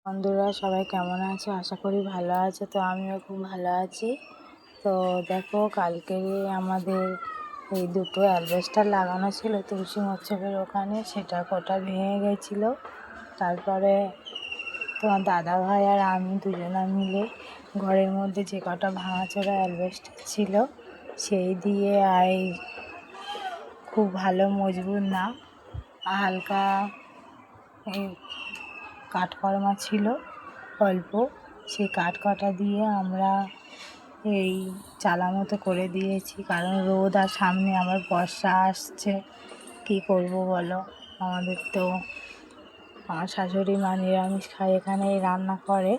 বন্ধুরা সবাই কেমন আছে? আশা করি ভালো আছে। তো আমিও খুব ভালো আছি। তো দেখো, কালকে আমাদের এই দুটো অ্যালবেস্টার লাগানো ছিল তুলসী মৎসবের ওখানে, সেটা কটা ভেঙে গেছিলো। তারপরে তোমার দাদা ভাই আর আমি দুজনা মিলে ঘরের মধ্যে যে কটা ভাঙাচোরা অ্যালবেস্টার ছিল সেই দিয়ে, আর খুব ভালো মজবুত না, হালকা এই কাঠকর্মা ছিল অল্প, সেই কাঠকটা দিয়ে আমরা এই চালা মতো করে দিয়েছি। কারণ রোদ আর সামনে আবার বর্ষা আসছে, কী করব বলো? আমাদের তো আমার শাশুড়ি মা নিরামিষ খায়, এখানেই রান্না করে।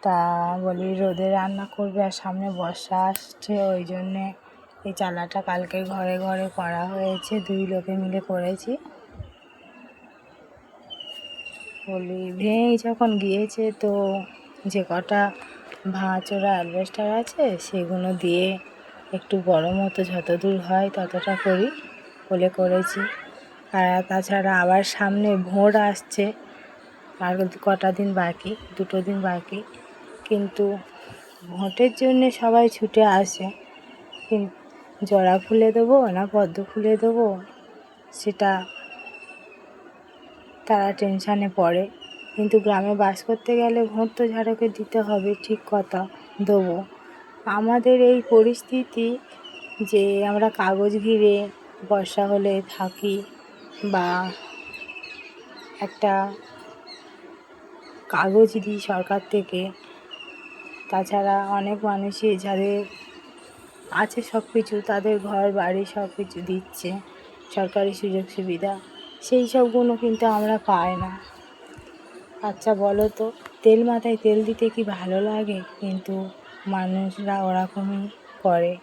তা বলি রোদে রান্না করবে আর সামনে বর্ষা আসছে, ওই জন্যে এই চালাটা কালকে ঘরে ঘরে করা হয়েছে, 2 লোকে মিলে করেছি। বলি ভেঙে যখন গিয়েছে, তো যে কটা ভাঙাচোরা অ্যালবেস্টার আছে সেগুলো দিয়ে একটু বড় মতো যতদূর হয় ততটা করি বলে করেছি। আর তাছাড়া আবার সামনে ভোট আসছে, আর কটা দিন বাকি, 2 দিন বাকি। কিন্তু ভোটের জন্যে সবাই ছুটে আসে, কিন্তু জবা ফুলে দেবো না পদ্ম ফুলে দেবো সেটা তারা টেনশানে পড়ে। কিন্তু গ্রামে বাস করতে গেলে ভোট তো ঝাড়কে দিতে হবে, ঠিক কথা, দেবো। আমাদের এই পরিস্থিতি যে আমরা কাগজ ঘিরে বর্ষা হলে থাকি, বা একটা কাগজ দিই সরকার থেকে। তাছাড়া অনেক মানুষই যাদের আছে সব কিছু, তাদের ঘর বাড়ি সব কিছু দিচ্ছে সরকারি সুযোগ সুবিধা, সেই সবগুলো কিন্তু আমরা পাই না। আচ্ছা বলো তো, তেল মাথায় তেল দিতে কি ভালো লাগে? কিন্তু মানুষরা ওরকমই করে।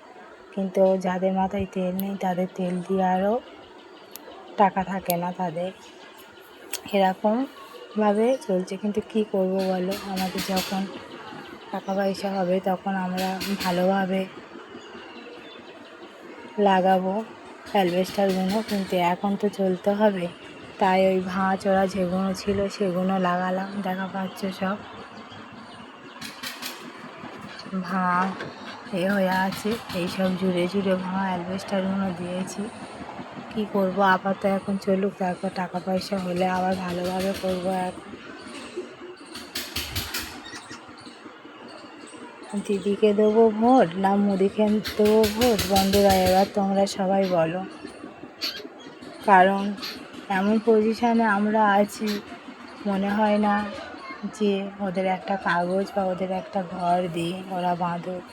কিন্তু যাদের মাথায় তেল নেই তাদের তেল দিয়ে আরও টাকা থাকে না তাদের, এরকমভাবে চলছে। কিন্তু কি করব বলো? আমাদের যখন টাকা পয়সা হবে তখন আমরা ভালোভাবে লাগাবো অ্যালবেস্টারগুলো, কিন্তু এখন তো চলতে হবে। তাই ওই ভাঙাচোরা যেগুলো ছিল সেগুলো লাগালাম। দেখা পাচ্ছ সব ভাঙা হয়ে আছে, এইসব জুড়ে জুড়ে ভাঙা অ্যালবেস্টারগুলো দিয়েছি। কি করব, আপাতত এখন চলুক, তারপর টাকা পয়সা হলে আবার ভালোভাবে করবো। এখন দিদিকে দেবো ভোট না মুদিকে দেবো ভোট? বন্ধুরা এবার তোমরা সবাই বলো। কারণ এমন পজিশানে আমরা আছি, মনে হয় না যে ওদের একটা কাগজ বা ওদের একটা ঘর দিয়ে ওরা বাঁধুক,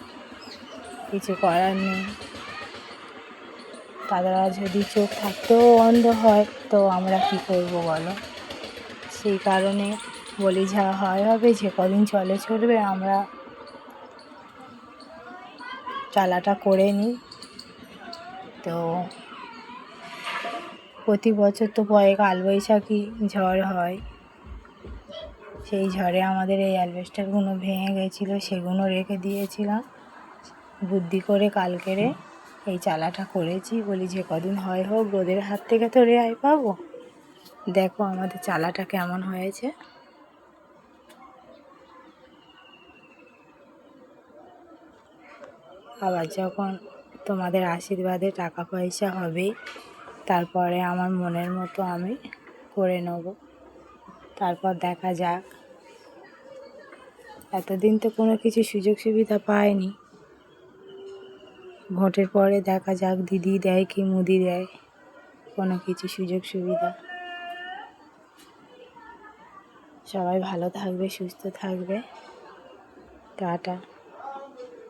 কিছু করার নেই। তারা যদি চোখ থাকতেও অন্ধ হয় তো আমরা কি করব বলো? সেই কারণে বলি যা হয় হবে, যে কদিন চলবে, আমরা চালাটা করে নিই। তো প্রতি বছর তো পরে কালবৈশাখী ঝড় হয়, সেই ঝড়ে আমাদের এই অ্যালবেস্টারগুলো ভেঙে গেছিলো, সেগুলো রেখে দিয়েছিলাম। বুদ্ধি করে কালকেরে এই চালাটা করেছি, বলি যে কদিন হয় হোক, রোদের হাত থেকে তো রেহাই পাবো। দেখো আমাদের চালাটা কেমন হয়েছে। আবার যখন তোমাদের আশীর্বাদে টাকা পয়সা হবে, তারপরে আমার মনের মতো আমি করে নেব, তারপর দেখা যাক। এতদিন তো কোনো কিছু সুযোগ সুবিধা পাইনি, ভোটের পরে দেখা যাক দিদি দেয় কি মুদি দেয় কোনো কিছু সুযোগ সুবিধা। সবাই ভালো থাকবে, সুস্থ থাকবে। টাটা।